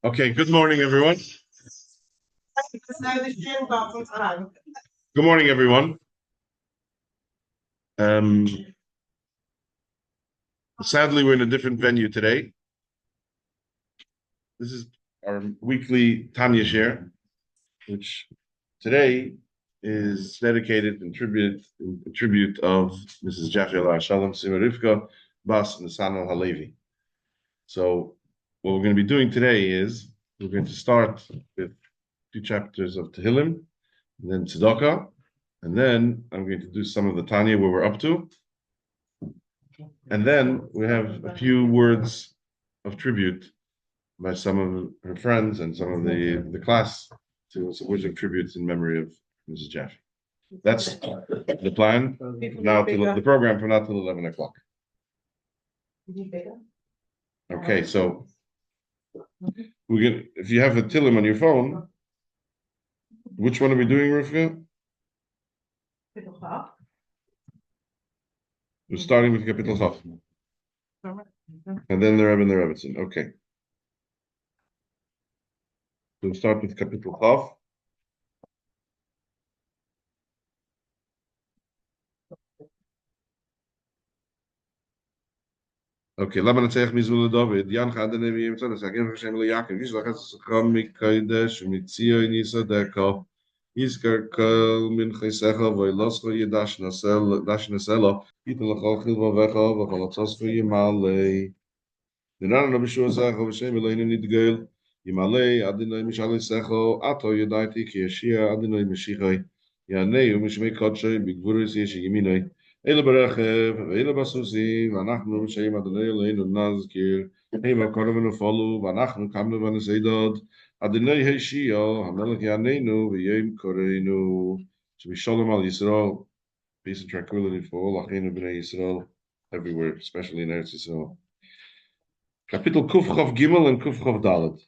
Okay, good morning, everyone. Good morning, everyone. Sadly, we're in a different venue today. This is our weekly Tanya share, which today is dedicated in tribute of Mrs. Jaffe Shalom Simarivka Bas Nisan Halevi. So, what we're going to be doing today is we're going to start with 2 chapters of Tehillim, and then Tzedakah, and then I'm going to do some of the Tanya where we're up to. And then we have a few words of tribute by some of her friends and some of the class to some words of tributes in memory of Mrs. Jaffe. That's the plan now till the program from now till 11 o'clock. Okay, so if you have a Tillim on your phone, which one are we doing, Rufka? We're starting with Kapitel Chaf. And then the Rebbe and the Rebbetzin. Okay. We'll start with Kapitel Chaf. Okay, lama natzech mizul David. Yan chadene v'yim tzad esagim v'shem leYaakov. Yishlach escham mikodesh mitzio nisadeka. Yizkar kol min chaysecha v'yiloscha yidash nasela. Yitin l'chol chilva v'echa v'chol atzos v'yimalei. V'nana no b'shua secha v'shem Eloheinu nidgel. Yimalei adinoi mishalei secha ato yadaiti ki yashia adinoi mishichai. Yaneu mishmei kodshoi b'gvuris yeshi yiminoi. Ele berechev, ele basusim, v'anachnu m'sheim Adonai Eloheinu nazkir, heima korban ufolu, v'anachnu kamnu v'neseidod, Adonai Heishio, hamelech yaneinu, v'yem koreinu. To be shalom al Yisrael, peace and tranquility for all Achenu b'nei Yisrael, everywhere, especially in Eretz Yisrael. Kapitel Kuf Chav Gimel and Kuf Chav Dalet.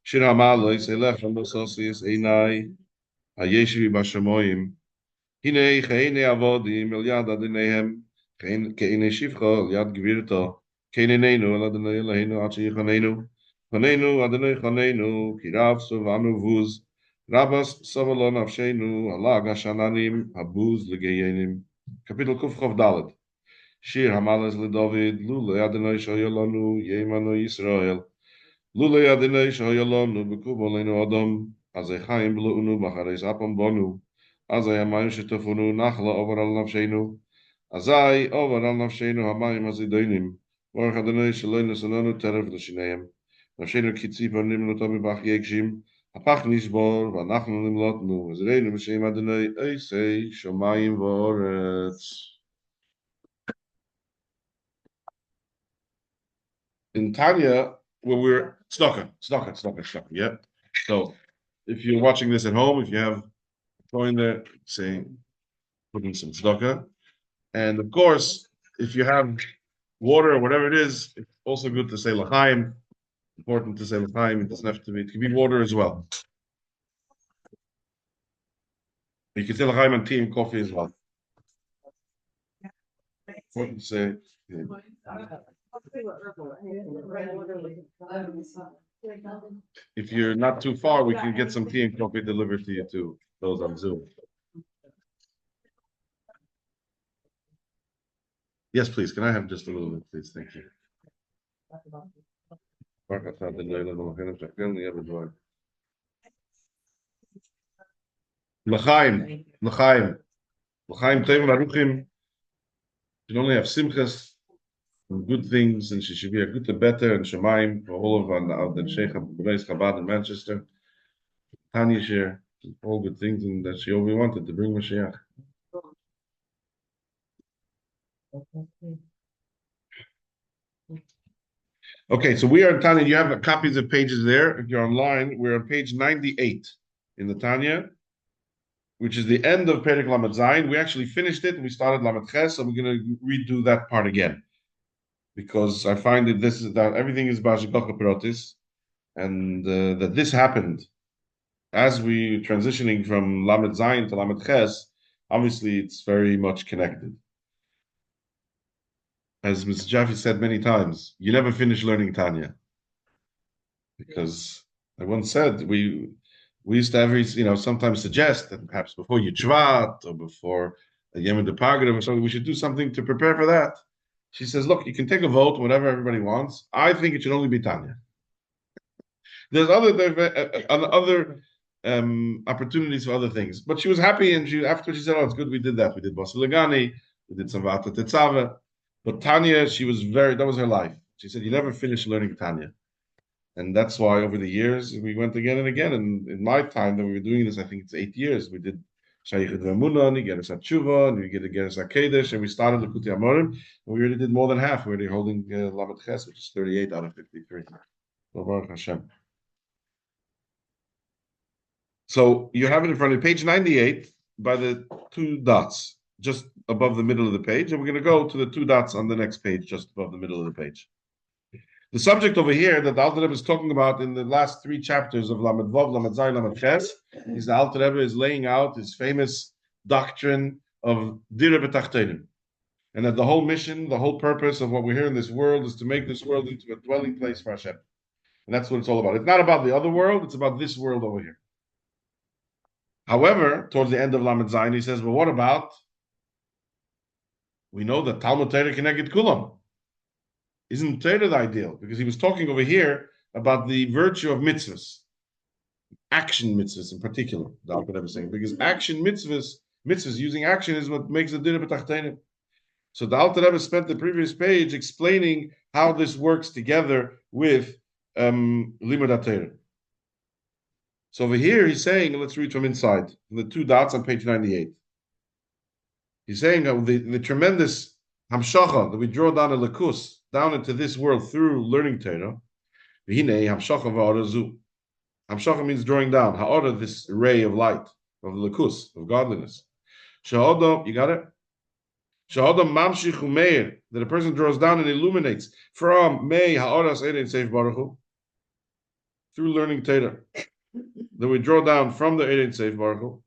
Shir HaMa'alos, elech v'nososius einai, hayeshivi b'shamoyim, Hine keine avodim el yad adonaihem, keine shivcha el yad gvirta, keine neinu el adonai Eloheinu ad sheyichanenu, chanenu adonai chanenu, kirav sovanu vuz, rabas savalon avshenu, alag hashananim, habuz legeyenim. Kapitel Kuf Chav Dalet. Shir HaMa'alos leDavid, lule adonai shoyolanu, yemanu Yisrael, lule adonai shoyolanu, b'kuv oleinu adam, azay chaim b'le'unu, b'chareis apam bonu, Azay hamayim shetafunu nachla over al nafshenu. Azay over al nafshenu hamayim azidoinim. Baruch Adonai shaloi nesanonu teref l'shinayim. Nafshenu kitzi panim notam b'ach yekshim. Hapach nishbor v'anachnu nimlotnu. Ezreinu b'shem Adonai eisei shomayim v'oretz. In Tanya, when we're tzedakah, yeah. So, if you're watching this at home, if you have going there, saying, putting some tzedakah. And of course, if you have water or whatever it is, it's also good to say l'chaim. Important to say l'chaim. It doesn't have to be, it can be water as well. You can say l'chaim on tea and coffee as well. Important to say. Yeah. If you're not too far, we can get some tea and coffee delivered to you too, those on Zoom. Yes, please. Can I have just a little bit, please? Thank you. L'chaim, l'chaim, l'chaim tovim aruchim. You only have simchas and good things, and she should be a good to better and shemaim for all of the Sheikh Beis Chabad in Manchester. Tanya share all good things, and that she always wanted to bring Mashiach. Okay, so we are in Tanya. You have copies of pages there. If you're online, we're on page 98 in the Tanya, which is the end of Perek Lamed Zayin. We actually finished it. We started Lamed Ches, so we're going to redo that part again, because I find that everything is B'Hashgacha Pratis, and that this happened as we transitioning from Lamed Zayin to Lamed Ches. Obviously, it's very much connected. as Mrs. Jaffe said many times, you never finish learning Tanya. Because I once said we used to every sometimes suggest that perhaps before you Shvat or before a Yom Depargadim or something, we should do something to prepare for that. She says, look, you can take a vote, whatever everybody wants. I think it should only be Tanya. There's other opportunities for other things. But she was happy, and after she said, "Oh, it's good we did that. We did Basiligani, we did some Vata Tetzava." But Tanya, that was her life. She said, "You never finish learning Tanya." And that's why over the years we went again and again. And in my time that we were doing this, I think it's 8 years. We did Shaykh Vemuna, and Nigeris Tshuva, and we did Nigeris Kedesh, and we started the Kuti Amorim. And we already did more than half. We're already holding Lamed Ches, which is 38 out of 53. Baruch Hashem. So you have it in front of you, page 98, by the two dots, just above the middle of the page. And we're going to go to the two dots on the next page, just above the middle of the page. The subject over here that the Alter Rebbe is talking about in the last three chapters of Lamed Vav, Lamed Zayin, Lamed Ches, is the Alter Rebbe is laying out his famous doctrine of duribg, and that the whole mission, the whole purpose of what we're here in this world is to make this world into a dwelling place for Hashem. And that's what it's all about. It's not about the other world, it's about this world over here. However, towards the end of Lamed Zayin, he says, well, what about, we know that Talmud Torah Keneged Kulam. Isn't Torah the ideal? Because he was talking over here about the virtue of mitzvahs, action mitzvahs in particular, the Alter Rebbe saying, because action mitzvahs using action is what makes the duribg b'tachtenim. So the Alter Rebbe spent the previous page explaining how this works together with limud Torah. So over here he's saying, let's read from inside, the two dots on page 98. He's saying the tremendous hamshacha that we draw down a lakus, down into this world through learning Torah. Hamshacha means drawing down. Ha'ora, this ray of light, of lakus, of godliness. Sha'odom, you got it? Sha'odom mamshich umeir, that a person draws down and illuminates from mei ha'oras erein seif baruch hu, through learning Torah. That we draw down from the erein seif baruch hu,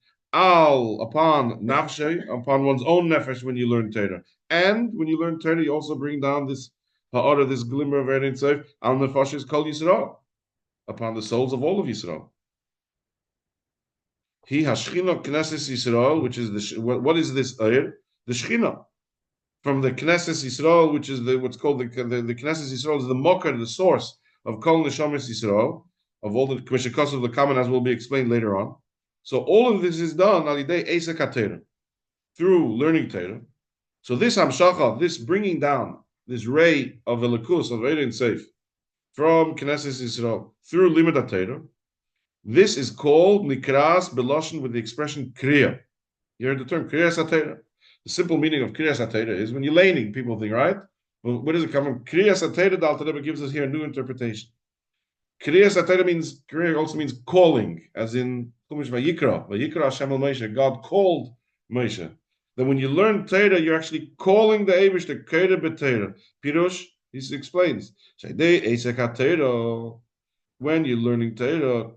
upon nafshe, upon one's own nefesh when you learn Torah. And when you learn Torah, you also bring down this ha'ora, this glimmer of erein seif, al nefashis kol Yisrael, upon the souls of all of Yisrael. He hashchina knesses Yisrael, which is what is this ayr? The shchina from the knesses Yisrael, which is what's called the knesses Yisrael, is the mocker, the source of kol neshamis Yisrael, of all the kmeshikos of the common, as will be explained later on. So all of this is done alidei eisek haTorah, through learning Torah. So this hamshacha, this bringing down, this ray of elikus, of erein seif, from Knesset Yisrael through limud Torah, this is called nikras beloshen, with the expression kriya. You heard the term kriyas haTorah. The simple meaning of kriyas haTorah is when you're laning, people think, right? Well, where does it come from? Kriyas haTorah, the Alter Rebbe gives us here a new interpretation. Kriyas haTorah means, kriya also means calling, as in Chumash Vayikra Hashem el Moshe, God called Moshe. Then when you learn Torah, you're actually calling the Eibush, the Kera b'Torah. Pirush, he explains, when you're learning Torah,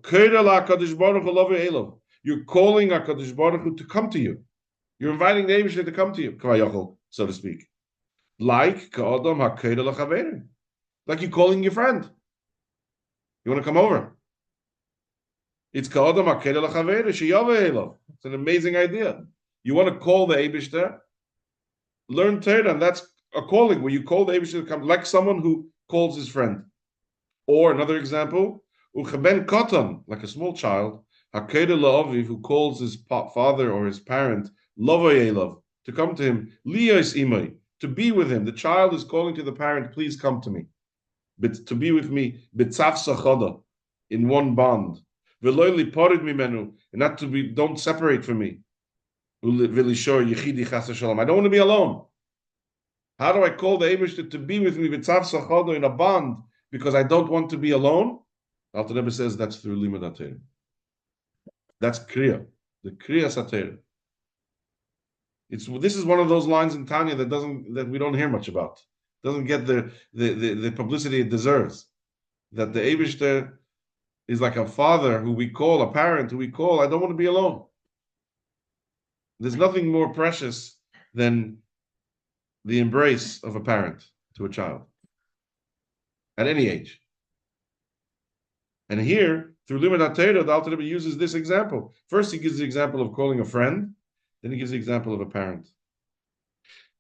you're calling HaKadosh Baruch Hu to come to you. You're inviting the Eibush to come to you, so to speak. Like you're calling your friend. You want to come over? It's an amazing idea. You want to call the Eibush there? Learn Torah, and that's a calling where you call the Eibush to come, like someone who calls his friend. Or another example, uchaben katan, like a small child, hakeda la'aviv, who calls his father or his parent, lavayelav, to come to him, liyos imay, to be with him. The child is calling to the parent, please come to me, but to be with me, b'tzav sachada, in one bond, v'loy liparid mimenu, and not to be, don't separate from me. I don't want to be alone. How do I call the Eibush to be with me in a bond because I don't want to be alone? Alter Rebbe says that's through limud Torah. That's kriya, the kriya satera. This is one of those lines in Tanya that we don't hear much about. Doesn't get the publicity it deserves. That the Eibush is like a father who we call, a parent who we call. I don't want to be alone. There's nothing more precious than the embrace of a parent to a child at any age. And here, through Limud HaTorah, the Alter Rebbe uses this example. First, he gives the example of calling a friend, then he gives the example of a parent.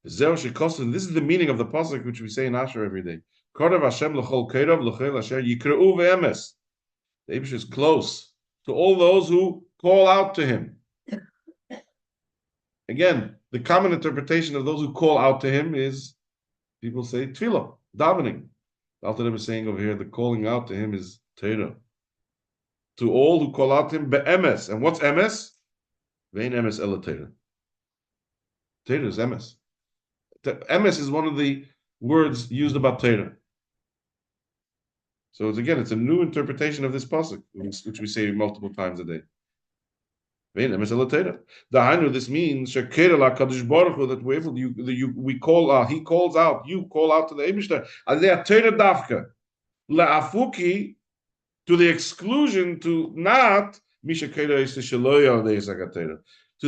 This is the meaning of the pasuk which we say in Asher every day. The Eibush is close to all those who call out to him. Again, the common interpretation of those who call out to him is people say tefillah, davening. The Alter Rebbe is saying over here, the calling out to him is Torah. To all who call out to him, be'emes. And what's emes? Vein emes ela Torah. Torah is emes. Emes is one of the words used about Torah. So it's a new interpretation of this pasuk, which we say multiple times a day. Vein emes ela Torah. This means that we call he calls out, you call out to the Eibishter. Alei Torah dafka la'afuki, to the exclusion to not to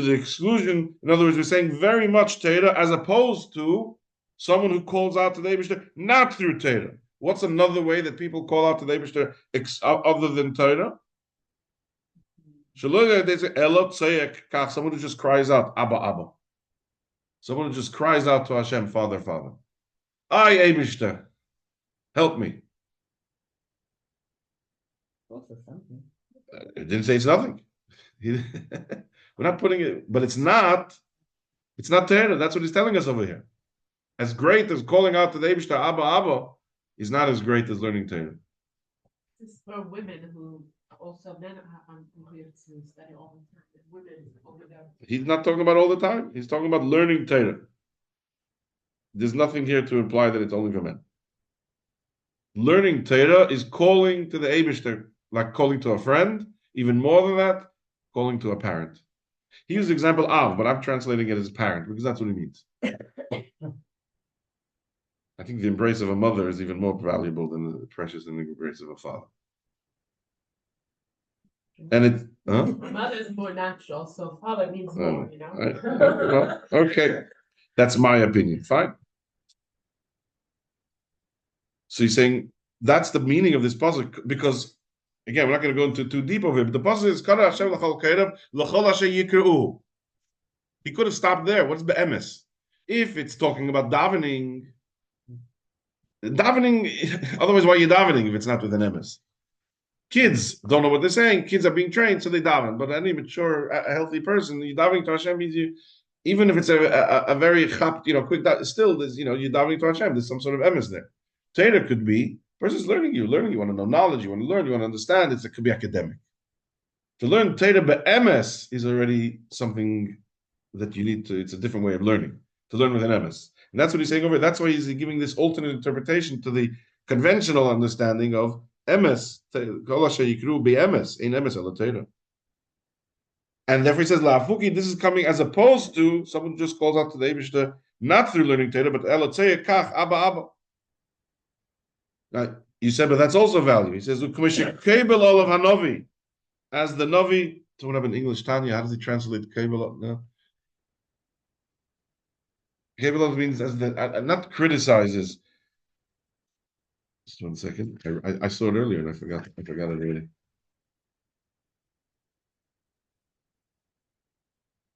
the exclusion. In other words, we're saying very much Torah as opposed to someone who calls out to the Eibishter not through Torah. What's another way that people call out to the Eibishter other than Torah? They say someone who just cries out Abba Abba. Someone who just cries out to Hashem, Father Father. I Eibishter, help me. It didn't say it's nothing. We're not putting it, but it's not Torah. That's what he's telling us over here. As great as calling out to the Eibishter Abba Abba is not as great as learning Torah. This is for women who also men have unclear to study all the time. Women over there. He's not talking about all the time. He's talking about learning Torah. There's nothing here to imply that it's only for men. Learning Torah is calling to the Eibishter, like calling to a friend. Even more than that, calling to a parent. He used the example of, but I'm translating it as parent because that's what he means. I think the embrace of a mother is even more valuable than precious than the embrace of a father. And mother is more natural, so father means more, Well, okay, that's my opinion. Fine. So he's saying that's the meaning of this pasuk, because again, we're not going to go into too deep of it, but the pasuk is Kara Hashem l'chol keirav l'chol asher yikra'u. He could have stopped there. What's be'emes? If it's talking about davening, otherwise why are you davening if it's not with an emes? Kids don't know what they're saying. Kids are being trained, so they daven. But any mature, a healthy person, you davening to Hashem means you, even if it's a very quick, still there's you're davening to Hashem. There's some sort of emes there. Torah could be person's learning. You want to know knowledge. You want to learn. You want to understand. It could be academic. To learn Torah be'emes is already something that you need to. It's a different way of learning. To learn with an emes, and that's what he's saying over here. That's why he's giving this alternate interpretation to the conventional understanding of emes. Kol asher yikru be'emes, ein emes ala Torah. And therefore he says la'afuki. This is coming as opposed to someone who just calls out to the Eibishter not through learning Torah, but ela tzei kach abba abba. Now, you said, but that's also value. He says, as the Navi, someone have an English Tanya, how does he translate Kabel? No. Kabel means as the not criticizes. Just 1 second. I saw it earlier and I forgot it already.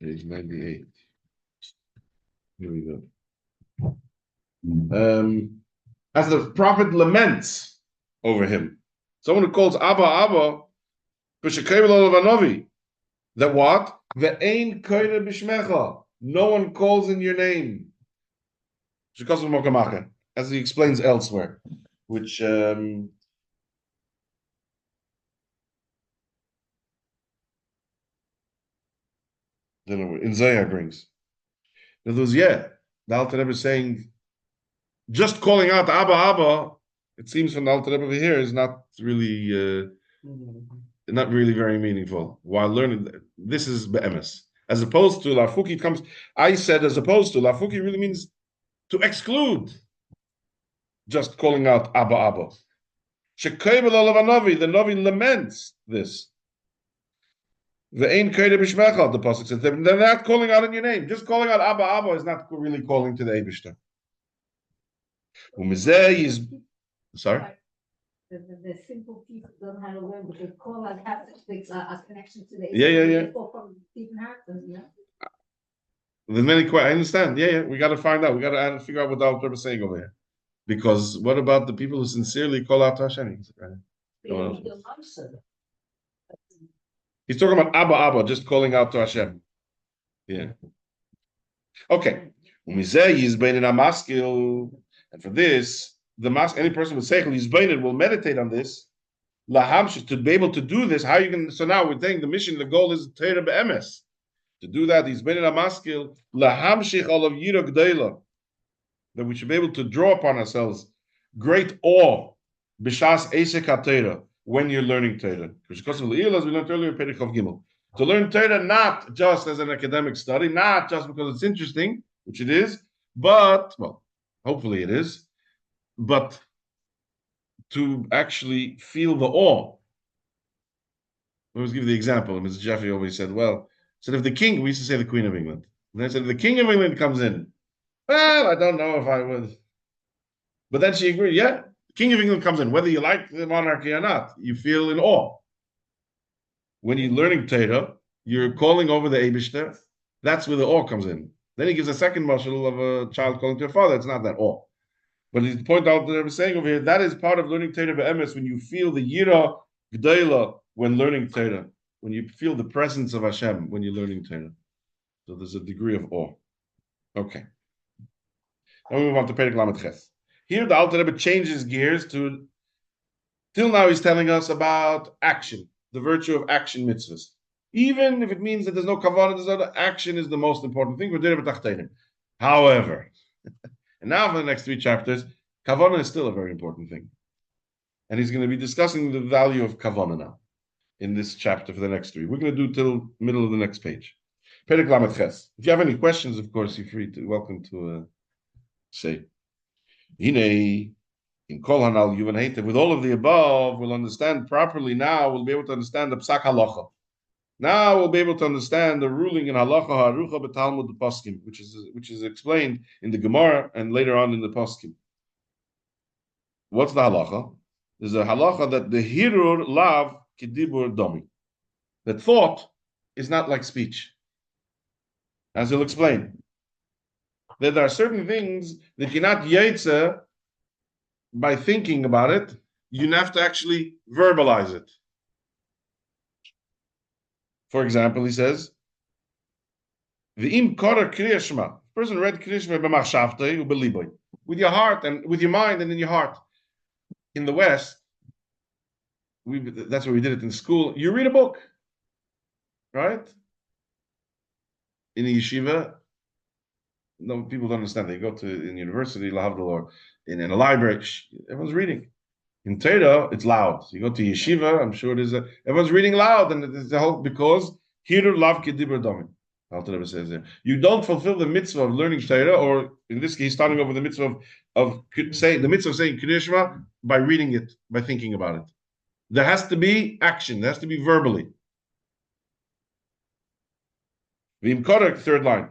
Page 98. Here we go. As the prophet laments over him. Someone who calls Abba, Abba, that what? Ve'ein koyre b'shmecha. No one calls in your name. As he explains elsewhere, which in Zayah brings. In other words, the Alter Rebbe is saying, just calling out Abba Abba, it seems from the Alter Rebbe over here is not really very meaningful. While learning, this is be'emes. As opposed to Lafuki comes, I said as opposed to Lafuki really means to exclude just calling out Abba Abba. Shekayvel olav Navi, the Navi laments this. The Ein Kayde B'Shmecha, the pasuk says, they're not calling out in your name. Just calling out Abba Abba is not really calling to the Eibishter. Umizeh is sorry. The simple people don't know how to learn, but they call out have a connection to the Yeah. from different hearts, There's many questions. I understand. Yeah. We got to find out. We got to figure out what the Alter is saying over here. Because what about the people who sincerely call out to Hashem? He's talking about Abba, just calling out to Hashem. Yeah. Okay. And for this, any person with seichel yizbein will meditate on this. To be able to do this, how you can? So now we're saying the mission, the goal is Torah be'emes. To do that, he's been in a maskil lahamshich all of yira gdeila, that we should be able to draw upon ourselves great awe b'shas esek haTorah when you're learning Torah. Because of the as we learned earlier, Perek of Gimel, to learn Torah not just as an academic study, not just because it's interesting, which it is, but hopefully it is, but to actually feel the awe. I always give the example. Mrs. Jaffe always said, if the king, we used to say the Queen of England, and I said, if the King of England comes in, I don't know if I would. But then she agreed, the King of England comes in, whether you like the monarchy or not, you feel in awe. When you're learning Torah, you're calling over the Eibishter, that's where the awe comes in. Then he gives a second mashal of a child calling to a father, it's not that awe. But he point out that I was saying over here, that is part of learning Torah be'emes, when you feel the Yira G'dayla when learning Torah, when you feel the presence of Hashem when you're learning Torah. So there's a degree of awe. Okay. Now we move on to Perek Lamed Ches. Here the Alter Rebbe changes gears till now he's telling us about action, the virtue of action mitzvahs. Even if it means that there's no kavanah, there's no action is the most important thing. However, and now for the next 3 chapters, kavanah is still a very important thing. And he's going to be discussing the value of kavanah now in this chapter for the next 3. We're going to do till middle of the next page. Perek Lamed Ches. If you have any questions, of course, you're welcome to say. Hine, in Kol Hanal Yuvan Heitev, with all of the above, we'll understand properly now, we'll be able to understand the Psak Halacha. Now we'll be able to understand the ruling in Halacha Harucha B'Talmud Poskim, which is explained in the Gemara and later on in the Poskim. What's the Halacha? There's a Halacha that the Hirur Lav Kedibur Domi. That thought is not like speech. As he'll explain. That there are certain things that you're not yetzer by thinking about it, you have to actually verbalize it. For example, he says, "V'im kora kriya shema." Person read kriya shema b'machshavtei u'beliboy, with your heart and with your mind and in your heart. In the West, that's where we did it in school. You read a book, right? In a yeshiva, no, people don't understand. They go to in university, lahavdil, or in a library, everyone's reading. In Torah, it's loud. You go to yeshiva, I'm sure everyone's reading loud, and it's the whole because hiru lav kedibur domin. Alter Rebbe says there, you don't fulfill the mitzvah of learning Torah, or in this case, starting over the mitzvah of saying Kriya Shema by reading it, by thinking about it. There has to be action. There has to be verbally. Third line.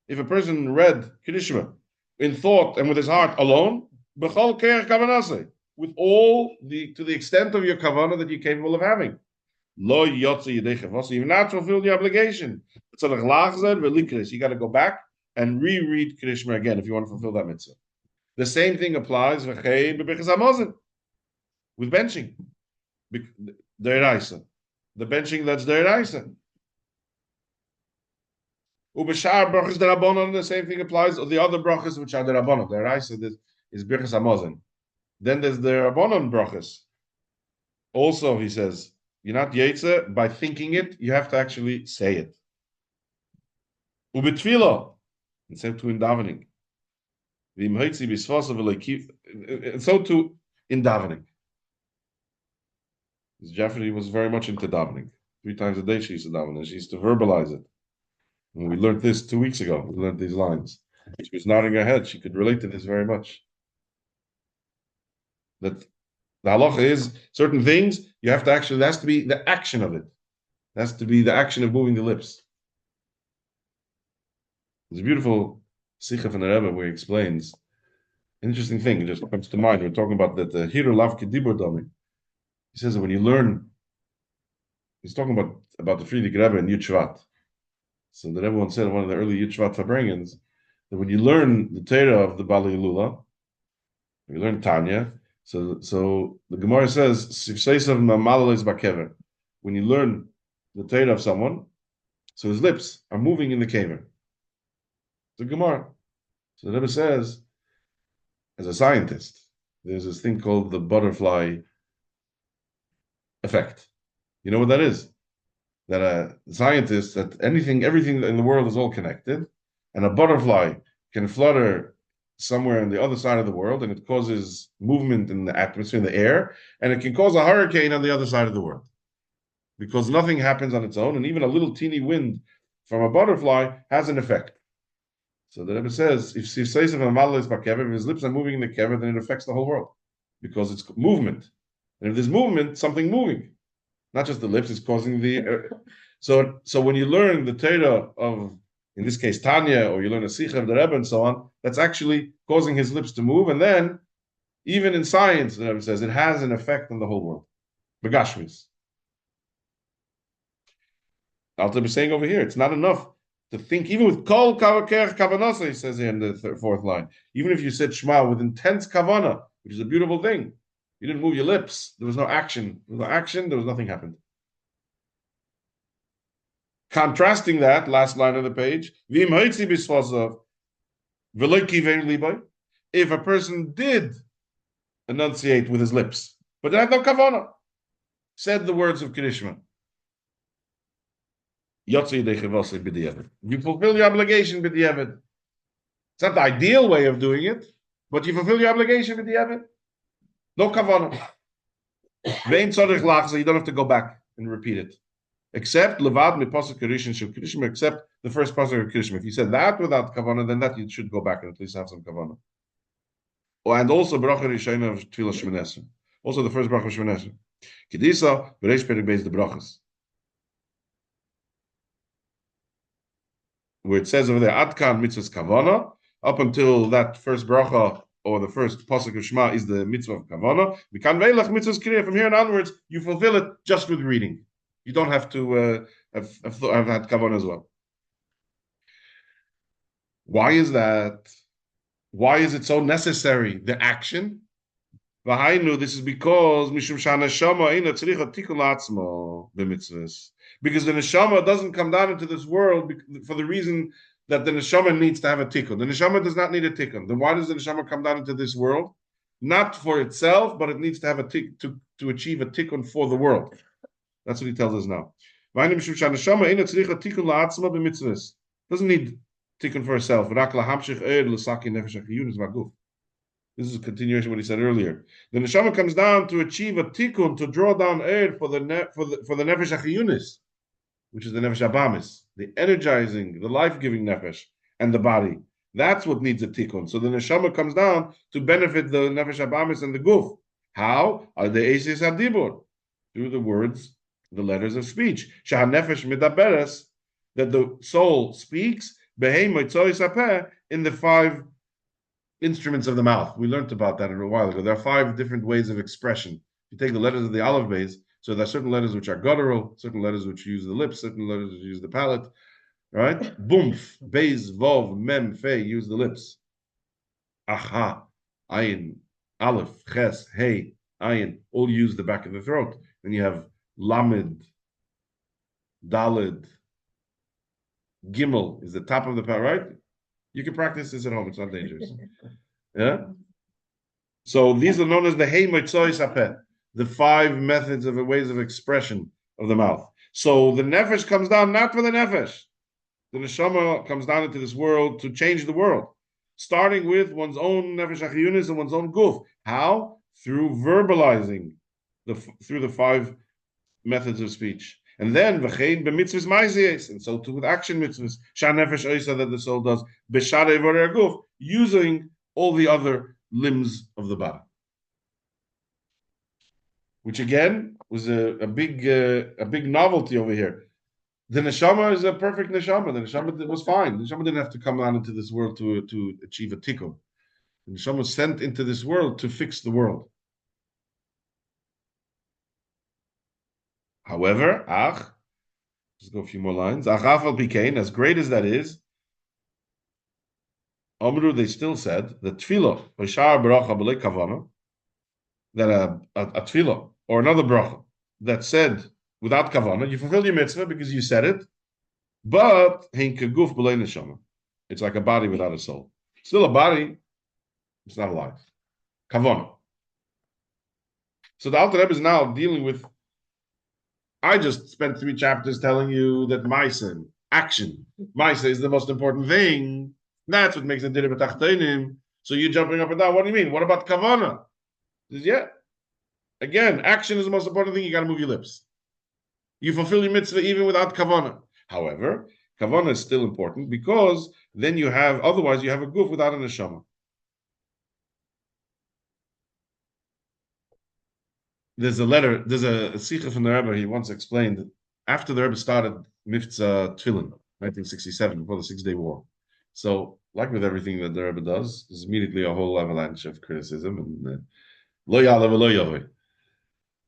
If a person read Kriya Shema in thought and with his heart alone, with all to the extent of your kavanah that you're capable of having. Lo yotze yedei you've not fulfilled the obligation. You got to go back and reread Kriya Shema again if you want to fulfill that mitzvah. The same thing applies with benching. The benching that's deraisa. Ubeshar brachas derabanan, the same thing applies to the other brachas which are derabanan. Deraisa is birchas hamazon. Then there's the derabanan brachas. Also, he says, you're not yetzer by thinking it, you have to actually say it. Ubetfila, and so too in davening. And so too in davening. Jaffe was very much into davening. 3 times a day she used to daven, and she used to verbalize it. And we learned this 2 weeks ago. We learned these lines. She was nodding her head. She could relate to this very much. That the halacha is certain things you have to actually. There has to be the action of it. There has to be the action of moving the lips. There's a beautiful Sikha from the Rebbe where he explains an interesting thing. It just comes to mind. We're talking about that the Hiru Lav Kedibur Dami. He says that when you learn, he's talking about the Friedrich Rebbe in Yud Shvat. So the Rebbe once said in one of the early Yud Shvat Farbrengens that when you learn the Torah of the Bali Lula, you learn Tanya. So the Gemara says, when you learn the Torah of someone, so his lips are moving in the kever. The Gemara. So the Rebbe says, as a scientist, there's this thing called the butterfly effect. You know what that is? That a scientist, that everything in the world is all connected, and a butterfly can flutter somewhere on the other side of the world, and it causes movement in the atmosphere, in the air, and it can cause a hurricane on the other side of the world. Because nothing happens on its own, and even a little teeny wind from a butterfly has an effect. So the Rebbe says, if his lips are moving in the kever, then it affects the whole world, because it's movement. And if there's movement, something moving, not just the lips, is causing the. So when you learn the Torah of, in this case, Tanya, or you learn a Sikha of the Rebbe and so on, that's actually causing his lips to move. And then, even in science, the Rebbe says, it has an effect on the whole world. Begashmis. Alter is saying over here, it's not enough to think, even with kol kavaker kavanasa, he says here in the fourth line, even if you said Shema with intense kavana, which is a beautiful thing, you didn't move your lips, there was no action. There was no action, there was nothing happened. Contrasting that, last line of the page, if a person did enunciate with his lips, but had no kavana, said the words of Kirishma, you fulfill your obligation b'diavad. It's not the ideal way of doing it, but you fulfill your obligation b'diavad. No kavanah. Vein tzorich lach, so you don't have to go back and repeat it. Except levad mi pasuk Kirishma shel Kirishma, except the first pasuk of Kirishma. If you said that without kavanah, then that you should go back and at least have some kavanah. Oh, and also bracha rishayna of tefillah shemines. Also the first bracha of shemines. Kedisa v'reish perek beis the brachas, where it says over there, Adkan mitzvahs kavana, up until that first bracha, or the first pasuk of Shema is the mitzvah of kavana. Mikan veilach mitzvahs kriya. From here and onwards, you fulfill it just with reading. You don't have to have had kavana as well. Why is that? Why is it so necessary, the action? This is because because the neshama doesn't come down into this world for the reason that the neshama needs to have a tikkun. The neshama does not need a tikkun. Then why does the neshama come down into this world? Not for itself, but it needs to have a to achieve a tikkun for the world. That's what he tells us now. Doesn't need tikkun for herself. This is a continuation of what he said earlier. The neshama comes down to achieve a tikkun, to draw down air for the nefesh achiyunis, which is the nefesh abamis, the energizing, the life-giving nefesh, and the body. That's what needs a tikkun. So the neshama comes down to benefit the nefesh abamis and the guf. How? Are the esis hadibur, through the words, the letters of speech. Shah nefesh midaberes, that the soul speaks. Behei moitzoy sapeh, in the 5 instruments of the mouth. We learned about that a while ago. There are 5 different ways of expression. If you take the letters of the aleph beis, so there are certain letters which are guttural, certain letters which use the lips, certain letters which use the palate, right? Bumf, beis, vov, mem, fe, use the lips. Aha, ayin, aleph, ches, hey, ayin, all use the back of the throat. Then you have lamed, dalid, gimel is the top of the palate, right? You can practice this at home. It's not dangerous. Yeah? So these are known as the Hey Moitzoy Sapeh, the 5 methods of ways of expression of the mouth. So the nefesh comes down not for the nefesh. The neshama comes down into this world to change the world, starting with one's own nefesh achiyunis and one's own guf. How? Through verbalizing, through the 5 methods of speech. And then v'chein b'mitzvahs ma'asiyos, and so too with action mitzvahs, shanefesh oisa, that the soul does, b'sharei v'orei guf, using all the other limbs of the body. Which again was a big novelty over here. The neshama is a perfect neshama. The neshama was fine. The neshama didn't have to come down into this world to achieve a tikkun. The neshama was sent into this world to fix the world. However, let's go a few more lines. Achafal pikein, as great as that is, Amru, they still said that tefillah, b'shar bracha b'lei kavana, that a tefillah or another bracha that said without kavana, you fulfill your mitzvah because you said it, but hein kaguf b'lei neshama. It's like a body without a soul. Still a body, it's not alive. Kavana. So the Alter Rebbe is now dealing with. I just spent 3 chapters telling you that Maisa, action, Maisa is the most important thing. That's what makes a duribg tachtonim. So you're jumping up and down. What do you mean? What about kavana? Yeah. Again, action is the most important thing. You got to move your lips. You fulfill your mitzvah even without kavana. However, kavana is still important because then you have, otherwise you have a guf without a neshama. There's a sikha from the Rebbe, he once explained that after the Rebbe started Miftzah Tefillin, 1967, before the 6-Day War. So, like with everything that the Rebbe does, there's immediately a whole avalanche of criticism, and lo ya'aleh v'lo yaveh.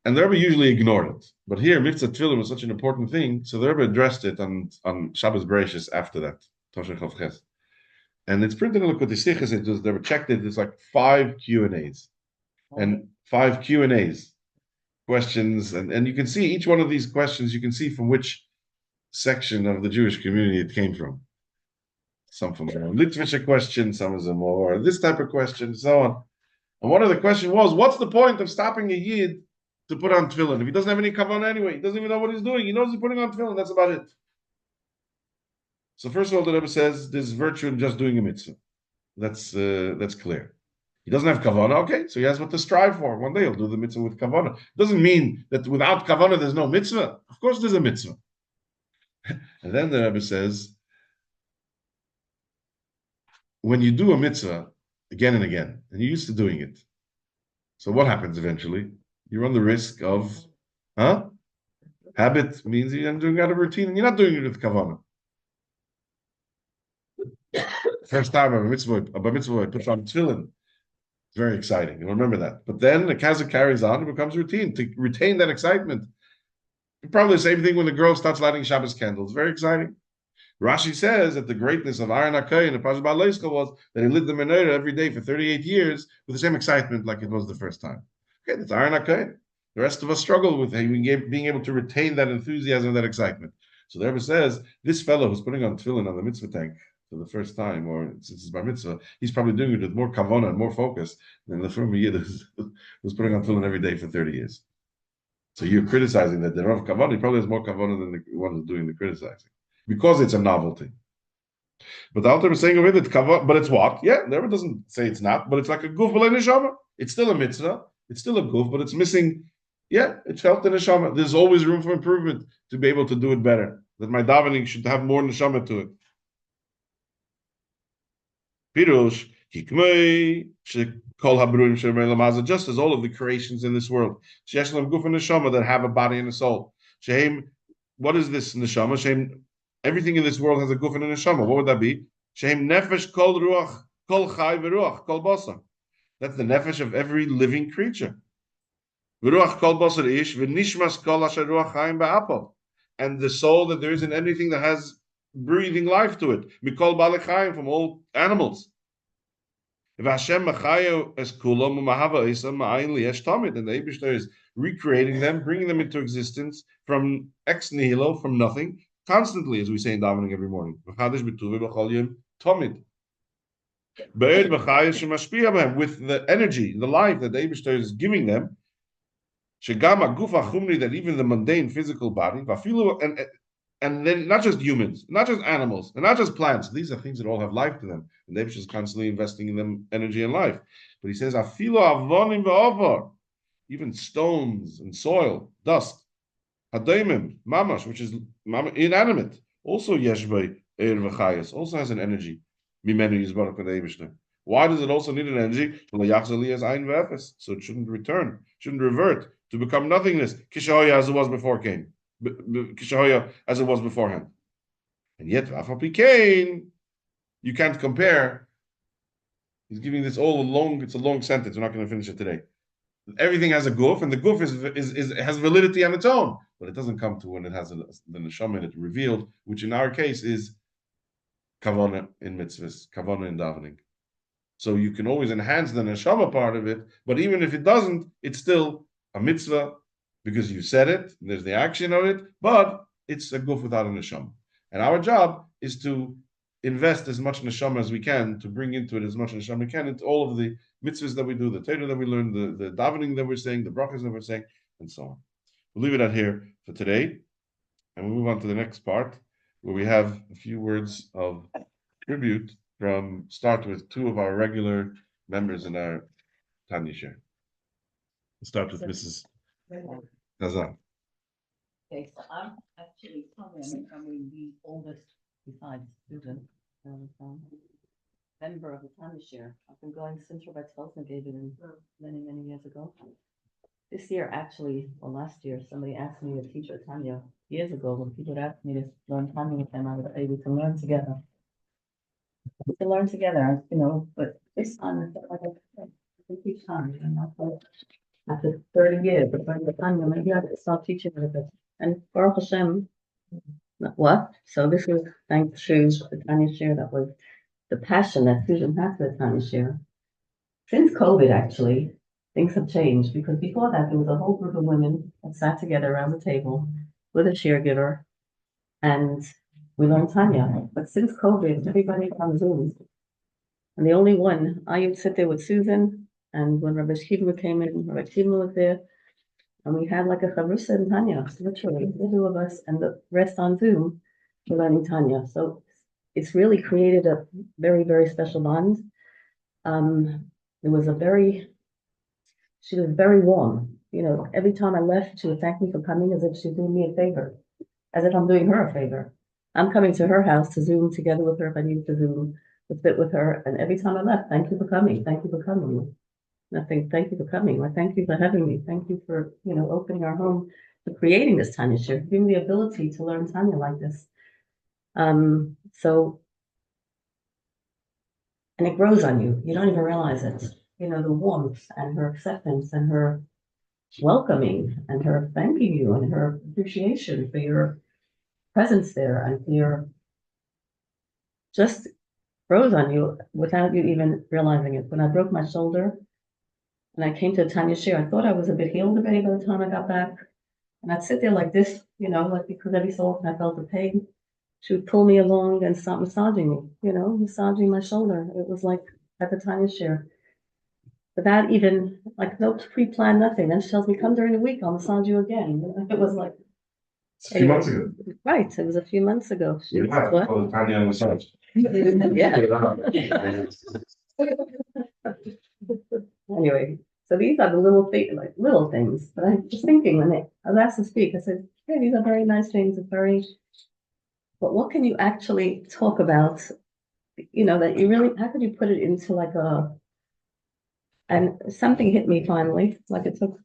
And the Rebbe usually ignored it. But here, Miftzah Tefillin was such an important thing, so the Rebbe addressed it on Shabbos Bereishis after that, Toshen Chav Ches. And it's printed in the Sichas, the Rebbe checked it, it's like 5 Q&As. And 5 Q&As. Questions, and you can see each one of these questions, you can see from which section of the Jewish community it came from. Some from more Litvische questions, some of them more this type of question, so on. And one of the questions was, what's the point of stopping a Yid to put on tefillin? If he doesn't have any kavanah anyway, he doesn't even know what he's doing. He knows he's putting on tefillin, that's about it. So first of all, the Rebbe says there's virtue in just doing a mitzvah. That's clear. He doesn't have kavanah, okay, so he has what to strive for. One day he'll do the mitzvah with kavanah. Doesn't mean that without kavanah there's no mitzvah. Of course there's a mitzvah. And then the Rebbe says, when you do a mitzvah again and again, and you're used to doing it, so what happens eventually? You run the risk of, habit means you're doing it out of routine, and you're not doing it with kavanah. First time a mitzvah puts on tefillin. Very exciting. You'll remember that. But then the kazakh carries on, it becomes routine. To retain that excitement. Probably the same thing when the girl starts lighting Shabbos candles. Very exciting. Rashi says that the greatness of Aaron HaKohen and Paz Ba'aleska was that he lit the menorah every day for 38 years with the same excitement like it was the first time. Okay, that's Aaron HaKohen. The rest of us struggle with being able to retain that enthusiasm, that excitement. So the Rebbe says, this fellow who's putting on tefillin on the mitzvah tank for the first time, or since it's bar mitzvah, he's probably doing it with more kavanah and more focus than the former Yid who's putting on tefillin every day for 30 years. So you're criticizing that the Rav kavanah, he probably has more kavanah than the one who's doing the criticizing, because it's a novelty. But the Alter is saying over that kavanah, but it's what? Yeah, the Rebbe doesn't say it's not, but it's like a guf b'lei neshama. It's still a mitzvah, it's still a guf, but it's missing. Yeah, it's felt the neshama. There's always room for improvement to be able to do it better. That my davening should have more neshama to it. Pirush, hikmei, shekol habruim she'emei lamaza, just as all of the creations in this world, sheyesh lam guf and neshama, that have a body and a soul. Shehem, what is this neshama? Shehem, everything in this world has a guf and a neshama. What would that be? Shehem nefesh kol ruach, kol chai v'ruach, kol basar. That's the nefesh of every living creature. V'ruach kol basar ish, v'nishmas kol asher ruach chaim ba'apov. And the soul that there is in anything that has breathing life to it. Mikol balechayim, from all animals. If Hashem machayo es kulam mahava isa ma'ayin liyesh tamid, and the Eibishter is recreating them, bringing them into existence from ex nihilo, from nothing, constantly, as we say in davening every morning. V'chadish b'tuvi b'chol yom tamid. Be'ed b'chayo shemashpia b'hem, with the energy, the life that the Eibishter is giving them. Shegama gufa chumri, that even the mundane physical body, vafilu, and then not just humans, not just animals, and not just plants. These are things that all have life to them. And David is constantly investing in them energy and life. But he says, Afilo avonim ve'ovar, even stones and soil, dust, hadaimim, mamash, which is inanimate, also yeshbei eir v'chayas, also has an energy. Mimenu yizbarach v'deibishter. Why does it also need an energy? So it shouldn't return, shouldn't revert to become nothingness. Kishoya, as it was before Cain. as it was beforehand. And yet, you can't compare. He's giving this all it's a long sentence. We're not going to finish it today. Everything has a guf, and the guf has validity on its own, but it doesn't come to when it has the neshama in it revealed, which in our case is kavanah in mitzvahs, kavanah in davening. So you can always enhance the neshama part of it, but even if it doesn't, it's still a mitzvah because you said it, there's the action of it, but it's a guf without a neshama. And our job is to invest as much neshama as we can, to bring into it as much neshama we can, into all of the mitzvahs that we do, the Torah that we learn, the davening that we're saying, the brachas that we're saying, and so on. We'll leave it at here for today, and we'll move on to the next part, where we have a few words of tribute start with two of our regular members in our Tanya share. We'll start with Mrs. Nazan. Okay, so I'm actually probably the oldest besides Susan, member of the Tanya share. I've been going since Rebbetzin Susan gave it in many, many years ago. This year, actually, or last year, somebody asked me to teach at Tanya years ago. When people would ask me to learn Tanya with them, I would say we can learn together. We can learn together, but this time, like I teach Tanya, and after 30 years of learning Tanya, maybe I could start teaching a little bit. And Baruch Hashem, what? So this was thanks to the Tanya share, that was the passion that Susan had for the Tanya share. Since COVID, actually, things have changed, because before that, there was a whole group of women that sat together around the table with a share giver, and we learned Tanya. But since COVID, everybody's on Zoom. And the only one, I would sit there with Susan, and when Rabbi Shiva came in, Rabbi Shiva was there, and we had like a chavrusa in Tanya, literally, the two of us, and the rest on Zoom for learning Tanya. So it's really created a very, very special bond. She was very warm. Every time I left, she would thank me for coming as if she's doing me a favor, as if I'm doing her a favor. I'm coming to her house to Zoom together with her if I needed to Zoom, to sit with her. And every time I left, thank you for coming. Thank you for coming. Nothing. Thank you for coming. Well, thank you for having me. Thank you for, opening our home, for creating this Tanya share, giving the ability to learn Tanya like this. And it grows on you. You don't even realize it. The warmth and her acceptance and her welcoming and her thanking you and her appreciation for your presence there and for your just grows on you without you even realizing it. When I broke my shoulder and I came to Tanya share, I thought I was a bit healed already by the time I got back. And I'd sit there like this, like because every so often I felt the pain. She would pull me along and start massaging me, massaging my shoulder. It was like at the Tanya share. Without even, like, no pre-planned, nothing. Then she tells me, come during the week, I'll massage you again. It was like... A few months ago. Right, it was a few months ago. Tanya massage. Yeah. Anyway, so these are the little things. But I'm just thinking when I was asked to speak, I said, hey, these are very nice things. But what can you actually talk about, that you really, how could you put it into like and something hit me finally, like it took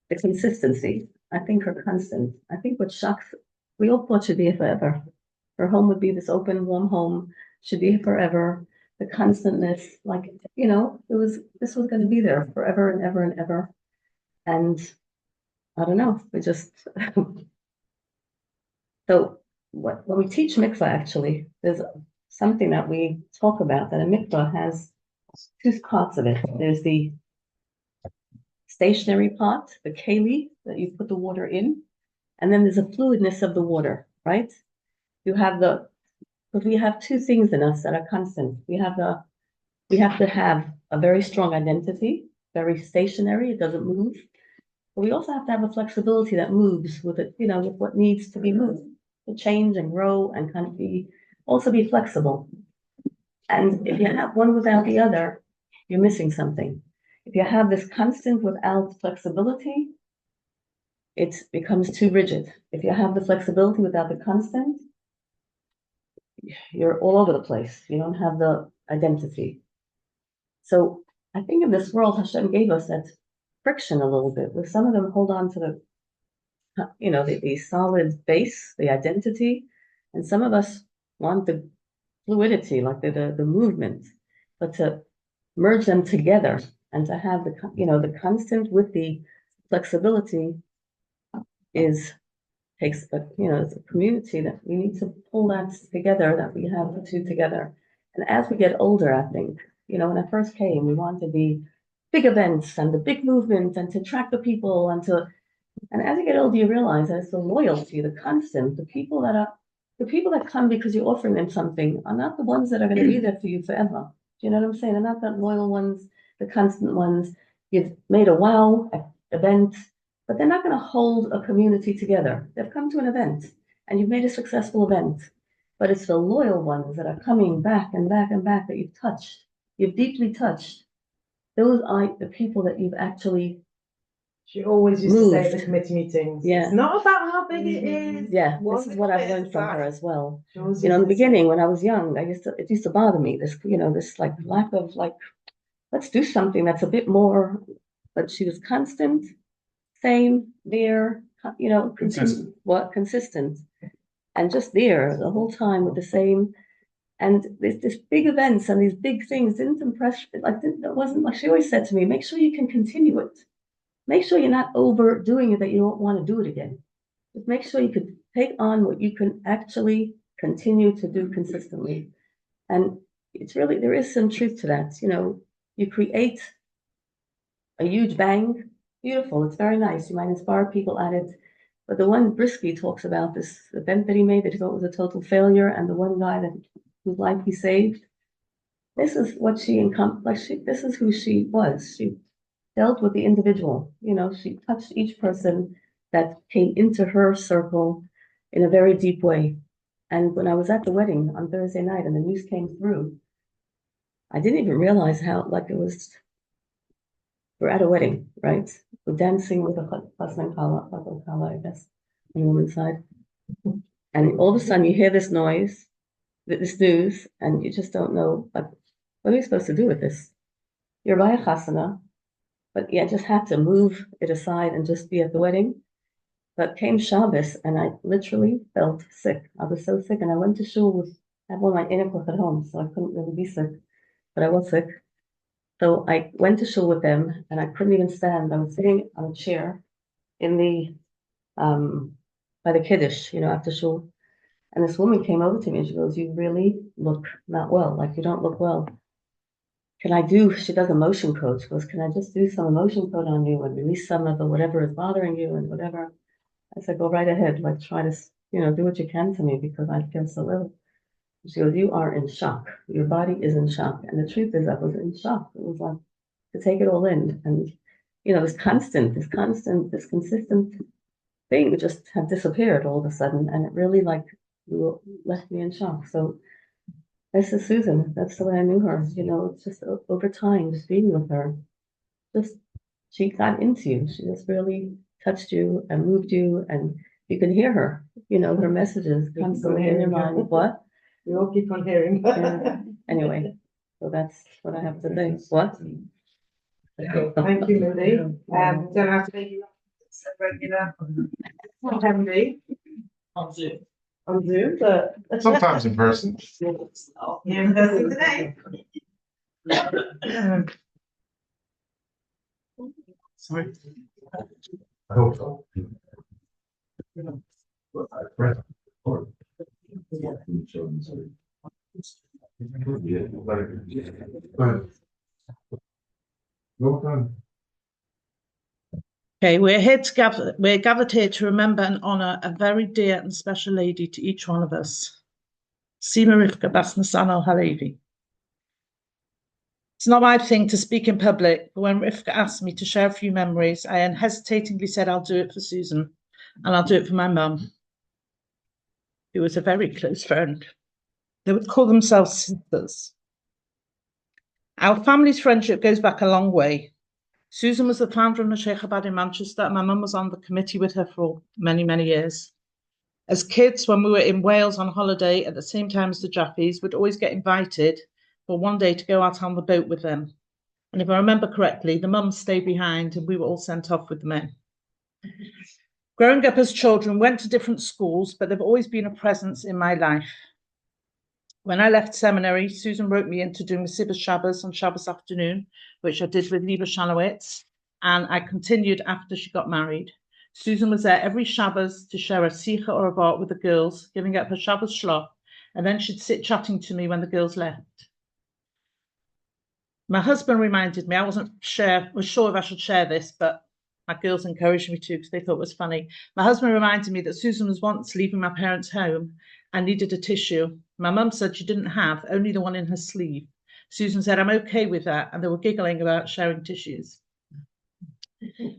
the consistency. I think her constant. I think what shocks, we all thought she'd be here forever. Her home would be this open, warm home. She'd be here forever. The constantness, like, this was going to be there forever and ever and ever. And I don't know, we just, so when we teach mikvah, actually, there's something that we talk about, that a mikvah has two parts of it. There's the stationary part, the keli, that you put the water in, and then there's a fluidness of the water, right? But we have two things in us that are constant. We have to have a very strong identity, very stationary, it doesn't move. But we also have to have a flexibility that moves with it, with what needs to be moved, to change and grow and kind of also be flexible. And if you have one without the other, you're missing something. If you have this constant without flexibility, it becomes too rigid. If you have the flexibility without the constant, you're all over the place. You don't have the identity. So I think in this world, Hashem gave us that friction a little bit, where some of them hold on to the solid base, the identity, and some of us want the fluidity, like the movement, but to merge them together and to have the constant with the flexibility takes, but it's a community that we need to pull that together, that we have the two together. And as we get older, I think, when I first came, we wanted the big events and the big movement and to attract the people and as you get older, you realize that it's the loyalty, the constant, the people that come because you're offering them something are not the ones that are going to be there for you forever. Do you know what I'm saying? They're not that loyal ones, the constant ones. You've made a wow event, but they're not going to hold a community together. They've come to an event and you've made a successful event, but it's the loyal ones that are coming back and back and back that you've deeply touched. Those are the people that you've actually She always used to say at the moved. committee meetings, Yeah. it's not about how big it is. Yeah, this is what I've learned from her as well. In the beginning, when I was young, it used to bother me, this like lack of let's do something that's a bit more, but she was constant, same, there, Consistent. Consistent. And just there the whole time with the same. And this big events and these big things didn't impress, it wasn't like she always said to me, make sure you can continue it. Make sure you're not overdoing it that you don't want to do it again. Just make sure you could take on what you can actually continue to do consistently. And there is some truth to that. You create a huge bang, beautiful, it's very nice. You might inspire people at it. But the one Brisky talks about this event that he made that he thought was a total failure, and the one guy whose life he saved. This is what she encompassed. This is who she was. She dealt with the individual. She touched each person that came into her circle in a very deep way. And when I was at the wedding on Thursday night and the news came through, I didn't even realize how, it was, we're at a wedding, right? We're dancing with a husband, kala, I guess, on the woman's side. And all of a sudden you hear this noise, this news, and you just don't know, what are you supposed to do with this? You're by a chasana, but I just had to move it aside and just be at the wedding. But came Shabbos, and I literally felt sick. I was so sick, and I went to shul I had one of my inner at home, so I couldn't really be sick, but I was sick. So I went to shul with them, and I couldn't even stand. I was sitting on a chair in the by the kiddush, after shul, and this woman came over to me and she goes, "You really look not well. You don't look well. She does emotion code. She goes, can I just do some emotion code on you and release some of the whatever is bothering you and whatever?" I said, "Go right ahead. Try to, do what you can to me because I feel so ill." She goes, "You are in shock. Your body is in shock." And the truth is I was in shock. It was like to take it all in. And, this consistent thing just had disappeared all of a sudden. And it really left me in shock. So this is Susan. That's the way I knew her. It's just over time, just being with her. She got into you. She just really touched you and moved you, and you can hear her. Her messages constantly in your mind. What? We all keep on hearing. Anyway, so that's what I have to say. What? Okay, thank you, Mindy. Don't have to make you regular Henry On Zoom. on Zoom, but Sometimes in person. here in person today. Sorry. I hope so. Okay, we're gathered here to remember and honour a very dear and special lady to each one of us, Sima Rivka Bas Nassan Al Halevi. It's not my thing to speak in public, but when Rivka asked me to share a few memories, I unhesitatingly said I'll do it for Susan, and I'll do it for my mum, who was a very close friend. They would call themselves sisters. Our family's friendship goes back a long way. Susan was the founder of Nashei Chabad in Manchester, and my mum was on the committee with her for many, many years. As kids, when we were in Wales on holiday at the same time as the Jaffes, we'd always get invited for one day to go out on the boat with them. And if I remember correctly, the mums stayed behind and we were all sent off with the men. Growing up as children, went to different schools, but they've always been a presence in my life. When I left seminary, Susan wrote me in to do Mesiba Shabbos on Shabbos afternoon, which I did with Liba Shalowitz, and I continued after she got married. Susan was there every Shabbos to share a sicha or a bar with the girls, giving up her Shabbos shloch, and then she'd sit chatting to me when the girls left. My husband reminded me, I wasn't sure if I should share this, but my girls encouraged me to because they thought it was funny. My husband reminded me that Susan was once leaving my parents' home and needed a tissue. My mum said she didn't have, only the one in her sleeve. Susan said, I'm okay with that, and they were giggling about sharing tissues.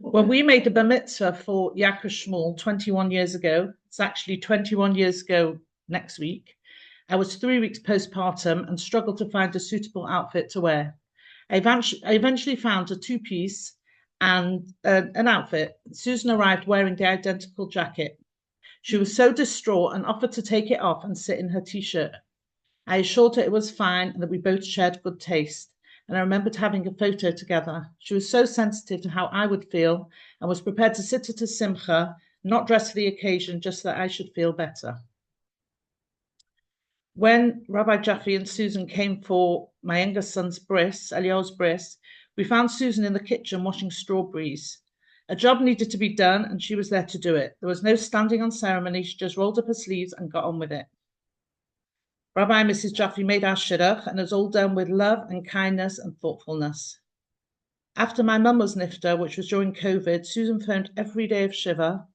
When we made the bar mitzvah for Yaakov Shmuel 21 years ago, it's actually 21 years ago next week, I was 3 weeks postpartum and struggled to find a suitable outfit to wear. I eventually found a two-piece and an outfit. Susan arrived wearing the identical jacket. She was so distraught and offered to take it off and sit in her t-shirt. I assured her it was fine and that we both shared good taste. And I remembered having a photo together. She was so sensitive to how I would feel and was prepared to sit at a simcha, not dress for the occasion, just so that I should feel better. When Rabbi Jaffe and Susan came for my younger son's bris, Eliyahu's bris, we found Susan in the kitchen washing strawberries. A job needed to be done, and she was there to do it. There was no standing on ceremony. She just rolled up her sleeves and got on with it. Rabbi and Mrs. Jaffe made our shidduch, and it was all done with love and kindness and thoughtfulness. After my mum was nifta, which was during COVID, Susan phoned every day of Shiva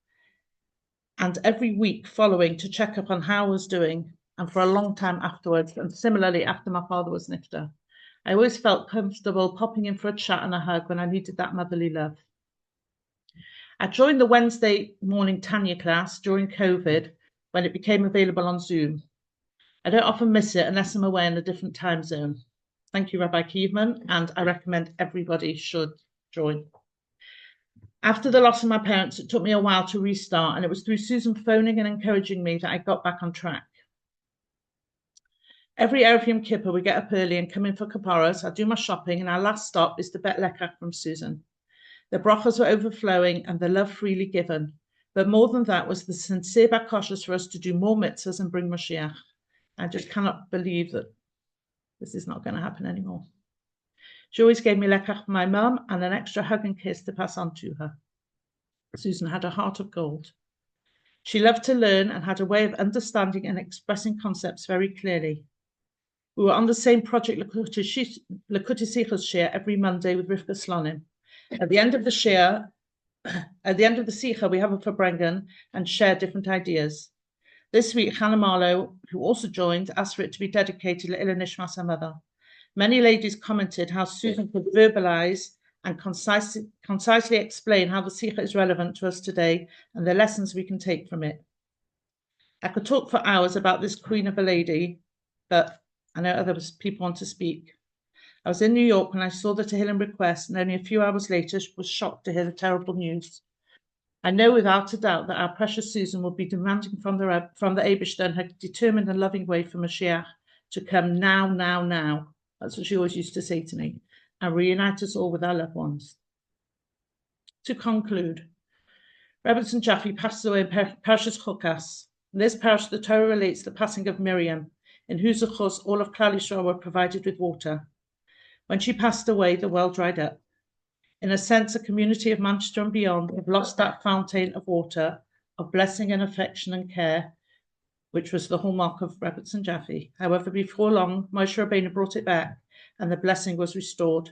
and every week following to check up on how I was doing, and for a long time afterwards, and similarly after my father was nifta. I always felt comfortable popping in for a chat and a hug when I needed that motherly love. I joined the Wednesday morning Tanya class during COVID when it became available on Zoom. I don't often miss it unless I'm away in a different time zone. Thank you, Rabbi Kievman, and I recommend everybody should join. After the loss of my parents, it took me a while to restart, and it was through Susan phoning and encouraging me that I got back on track. Every Erev Yom Kippur, we get up early and come in for kaparas. I do my shopping, and our last stop is the Bet Lekach from Susan. The brachas were overflowing and the love freely given. But more than that was the sincere bakashas for us to do more mitzvahs and bring Mashiach. I just cannot believe that this is not going to happen anymore. She always gave me lekach for my mum and an extra hug and kiss to pass on to her. Susan had a heart of gold. She loved to learn and had a way of understanding and expressing concepts very clearly. We were on the same project Lekuti Sichos share every Monday with Rivka Slonim. At the end of the Sicha, we have a Farbrengen and share different ideas. This week, Hannah Marlowe, who also joined, asked for it to be dedicated to Ila Nishmas, her mother. Many ladies commented how Susan could verbalize and concisely explain how the Sicha is relevant to us today and the lessons we can take from it. I could talk for hours about this queen of a lady, but I know other people want to speak. I was in New York when I saw the Tehillim request, and only a few hours later was shocked to hear the terrible news. I know without a doubt that our precious Susan will be demanding from the Eibishter in her determined and loving way for Mashiach to come now, now, now. That's what she always used to say to me, and reunite us all with our loved ones. To conclude, Rebbetzin Jaffe passes away in Parashas Chukas. In this parish, the Torah relates the passing of Miriam, in whose zechus all of Klal Yisrael were provided with water. When she passed away, the well dried up. In a sense, a community of Manchester and beyond have lost that fountain of water, of blessing and affection and care, which was the hallmark of Rebbetzin Jaffe. However, before long, Moshe Rabbeinu brought it back, and the blessing was restored.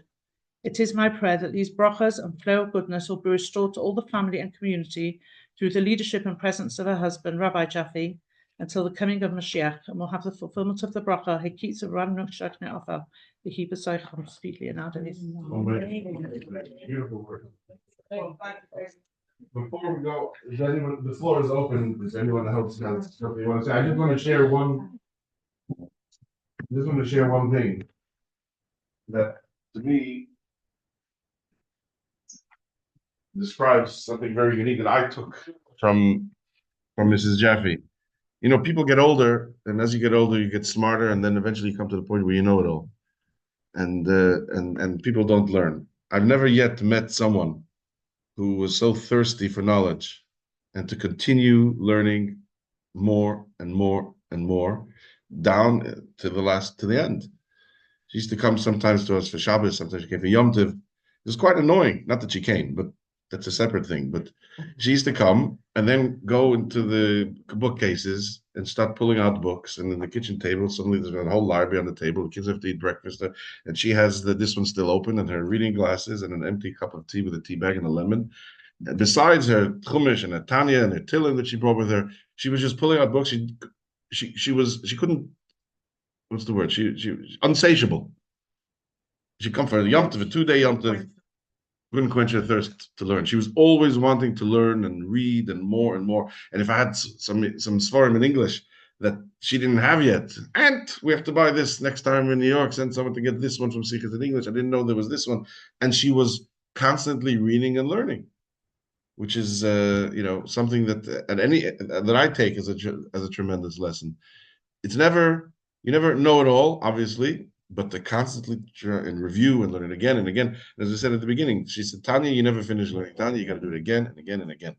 It is my prayer that these brachas and flow of goodness will be restored to all the family and community through the leadership and presence of her husband, Rabbi Jaffe, until the coming of Mashiach, and we'll have the fulfillment of the bracha, Hekitza Ran Shachne Offer, the Hebrew Seicham, speedily and nowadays. Beautiful word. Before we go, is anyone, the floor is open. Is anyone that helps something you want to say? I just want to share one thing that to me describes something very unique that I took from Mrs. Jaffe. You know, people get older, and as you get older, you get smarter, and then eventually you come to the point where you know it all. And people don't learn. I've never yet met someone who was so thirsty for knowledge and to continue learning more and more and more down to the end. She used to come sometimes to us for Shabbos, sometimes she came for Yom Tov. It was quite annoying. Not that she came, but that's a separate thing. But she used to come and then go into the bookcases and start pulling out books. And in the kitchen table, suddenly there's a whole library on the table. The kids have to eat breakfast. And she has this one still open and her reading glasses and an empty cup of tea with a tea bag and a lemon. And besides her Chumash and her Tanya and her Tillin that she brought with her, she was just pulling out books. She couldn't, what's the word? She was unsatiable. She come for a Yom Tov, a 2-day Yom Tov, couldn't quench her thirst to learn. She was always wanting to learn and read and more and more. And if I had some Sforim in English that she didn't have yet, and we have to buy this next time in New York, send someone to get this one from Sichas in English. I didn't know there was this one. And she was constantly reading and learning, which is something that I take as a tremendous lesson. It's never, you never know it all, obviously, but to constantly try and review and learn it again and again. And as I said at the beginning, she said, Tanya, you never finish learning. Tanya, you got to do it again and again and again.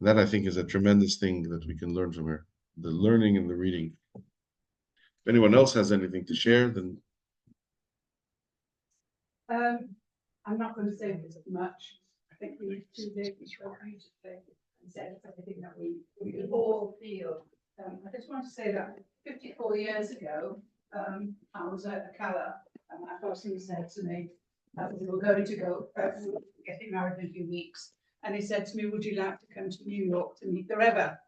And that, I think, is a tremendous thing that we can learn from her, the learning and the reading. If anyone else has anything to share, then... I'm not going to say this much. I think we need to do this beautifully and said everything that we all feel. I just want to say that 54 years ago, I was at a Kala, and my husband said to me, we were going to go, we were getting married in a few weeks, and he said to me, would you like to come to New York to meet the Rebbe?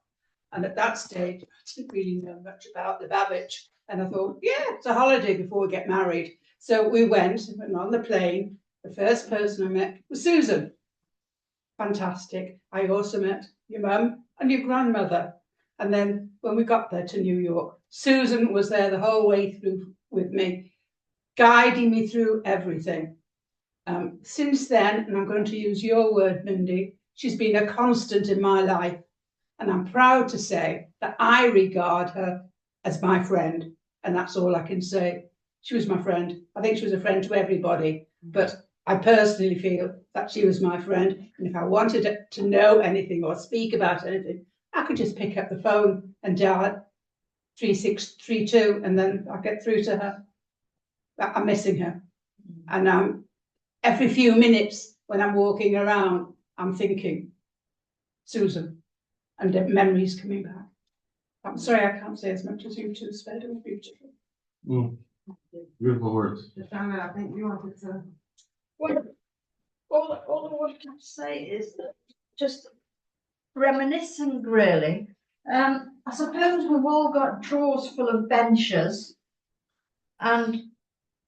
And at that stage, I didn't really know much about the Babbage, and I thought, yeah, it's a holiday before we get married. So we went, and on the plane, the first person I met was Susan. Fantastic. I also met your mum and your grandmother. And then when we got there to New York, Susan was there the whole way through with me, guiding me through everything. Since then, and I'm going to use your word, Mindy, she's been a constant in my life. And I'm proud to say that I regard her as my friend. And that's all I can say. She was my friend. I think she was a friend to everybody. But I personally feel that she was my friend. And if I wanted to know anything or speak about anything, I could just pick up the phone and dial 3632, and then I'll get through to her. I'm missing her. And every few minutes when I'm walking around, I'm thinking, Susan, and the memories coming back. I'm sorry I can't say as much as you two said. It was beautiful. Beautiful words. Tanya, I think you wanted to... Well, all I want to say is that just reminiscing, really. I suppose we've all got drawers full of benches, and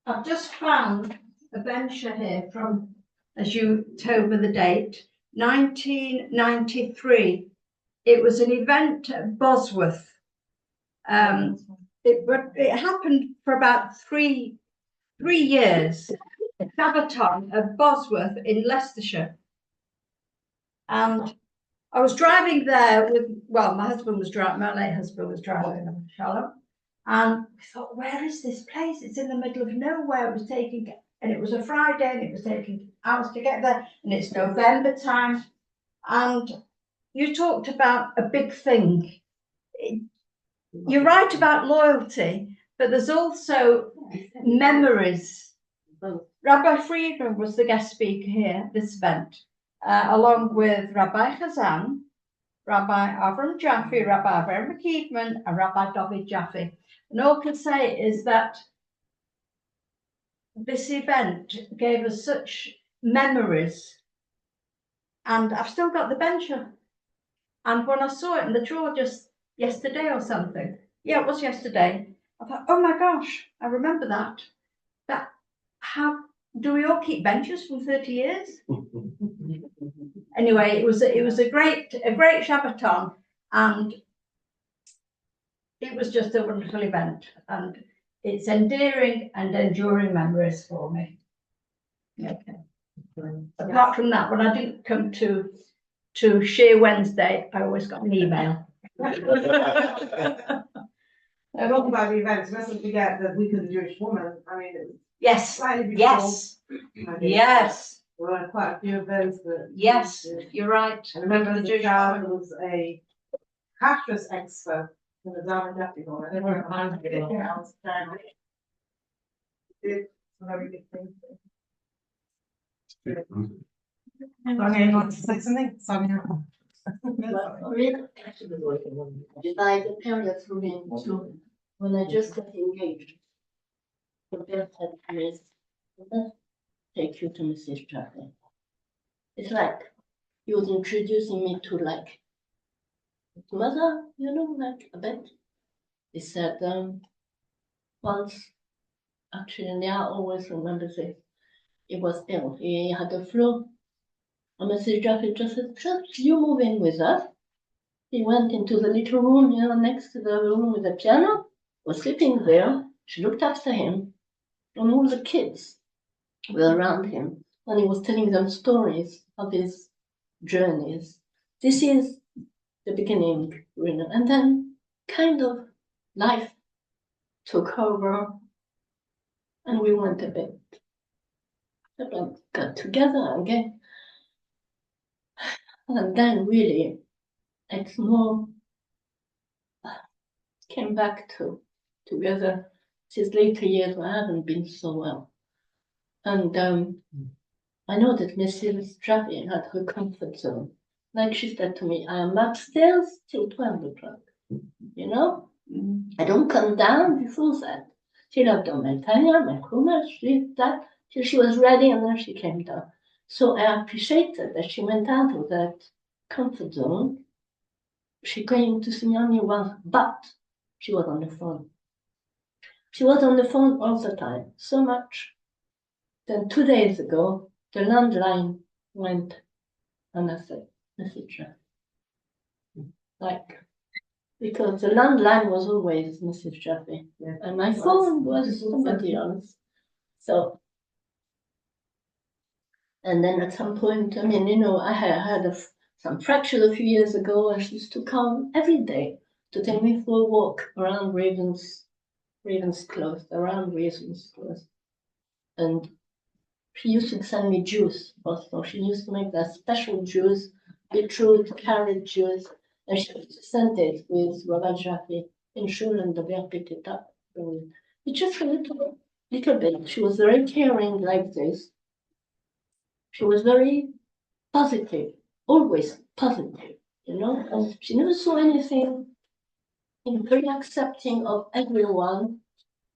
I've just found a bencher here from, as you told me the date, 1993. It was an event at Bosworth. It happened for about three years. Shabbaton at Bosworth in Leicestershire. And I was driving there with, well, my husband was driving, my late husband was driving, Shalom. And I thought, where is this place? It's in the middle of nowhere. It was taking, and it was a Friday, and it was taking hours to get there, and it's November time. And you talked about a big thing. You're right about loyalty, but there's also memories. Rabbi Friedman was the guest speaker here at this event, along with Rabbi Chazan, Rabbi Avram Jaffe, Rabbi Avram McKeitman, and Rabbi David Jaffe. And all I can say is that this event gave us such memories, and I've still got the bencher. And when I saw it in the drawer just yesterday or something, yeah, it was yesterday, I thought, oh my gosh, I remember that. How do we all keep benches from 30 years? Anyway, it was a great Shabbaton, and it was just a wonderful event, and it's endearing and enduring memories for me. Okay. Apart from that, when I didn't come to Share Wednesday, I always got an email. I talk about the events, let's not forget that we could the Jewish woman, I mean, it was Yes, slightly before. yes, yes. were quite a few of those that. Yes, you're right. I remember The the Jewish child woman. was a cashless expert in the Diamond Jaffe Hall. I never reminded me of it. I was very did some very good things. Sonia, you want to say something? Sonia? By the period moving to when I just got engaged. The girl said to me, "Let's take you to Mrs. Jaffe." It's like he was introducing me to like his mother, like a bit. He said once, actually, Leah always remembers it. He was ill. He had the flu. And Mrs. Jaffe just said, "Just you move in with us." He went into the little room, next to the room with the piano, was sleeping there. She looked after him, and all the kids were around him, and he was telling them stories of his journeys. This is the beginning, and then kind of life took over, and we went a bit, got together again, and then really, it's more came back together. These later years I haven't been so well. And I know that Mrs. Jaffe had her comfort zone. Like she said to me, I am upstairs till 12 o'clock. I don't come down before that. She loved on my Tanya, my Kuma, she did that till she was ready, and then she came down. So I appreciated that she went out of that comfort zone. She came to see me only once, but she was on the phone. She was on the phone all the time, so much. Then 2 days ago, the landline went, and I said, Mrs. Jaffe. Because the landline was always Mrs. Jaffe, and my phone was somebody else. So, and then at some point, I had some fracture a few years ago, and she used to come every day to take me for a walk around Ravens Close, and she used to send me juice also. She used to make that special juice, beetroot, carrot juice, and she used to send it with Rebbetzin Jaffe in shul, and the bear picked it up. It's just a little bit. She was very caring like this. She was very positive, always positive, and she never saw anything, very accepting of everyone.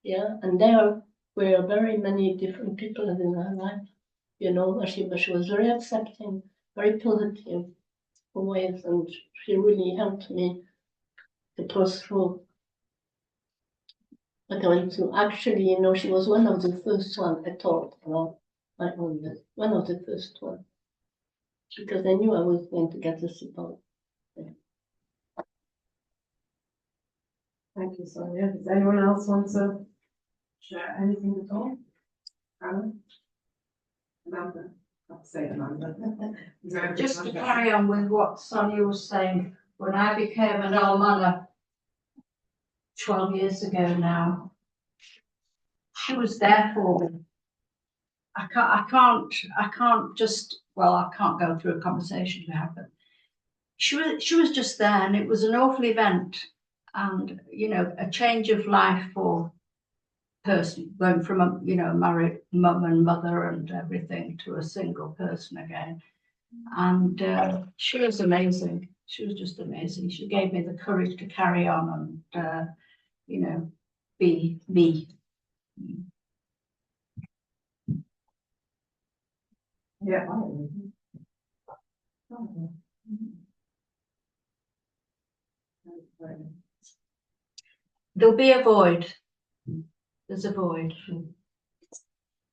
And there were very many different people in her life, but she was very accepting, very positive always, and she really helped me to push through. But actually, she was one of the first one I told about my illness, one of the first one, because I knew I was going to get the support. Thank you, Sonia. Does anyone else want to share anything at all? Amanda? I'll say Amanda. Just to carry on with what Sonia was saying, when I became an almana 12 years ago now, she was there for me. I can't just, well, I can't go through a conversation to have, but she was just there, and it was an awful event, and a change of life for person, going from a married mum and mother and everything to a single person again. And she was amazing. She was just amazing. She gave me the courage to carry on and be me. Yeah. There'll be a void. There's a void.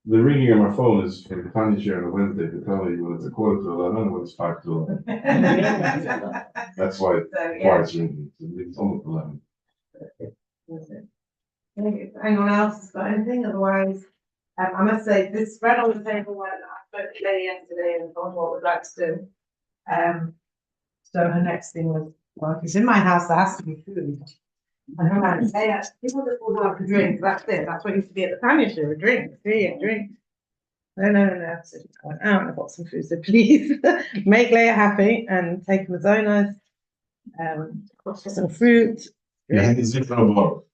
The ringing on my phone is for Tanya share on a Wednesday to tell me when it's 11:15 and when it's 5 to 11. That's why it's ringing. It's almost 11. Anyone else has got anything? Otherwise, I must say this spread on the table when I spoke to Lady yesterday and told what we'd like to do. So her next thing was, well, if it's in my house, there has to be food. And her man say, people that will go out to drink, that's it. That's what used to be at the Tanya show, a drink, tea and drink. No, absolutely. I went out and I got some food, so please make Leia happy and take Amazonas, some fruit. Yeah, it's different work.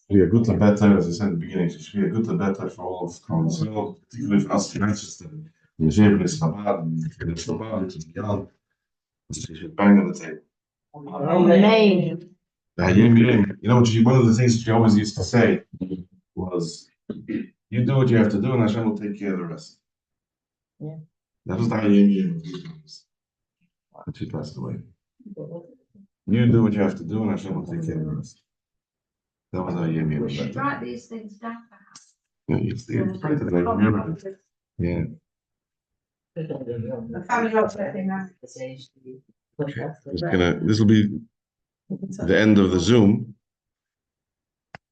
Be a good and better, as I said at the beginning, it should be a good and better for all of council, particularly for us Manchester. The Shiva is Chabad, and the Chabad is beyond. You should bang on the table. Amen. You know, one of the things she always used to say was, you do what you have to do, and Hashem will take care of the rest. Yeah. That was the Hayim and she passed away. You do what you have to do, and Hashem will take care of the rest. That was Hayim. We should write these things down perhaps. Yeah, it's right that I remember it. Yeah. The family upset thing now. This will be the end of the Zoom.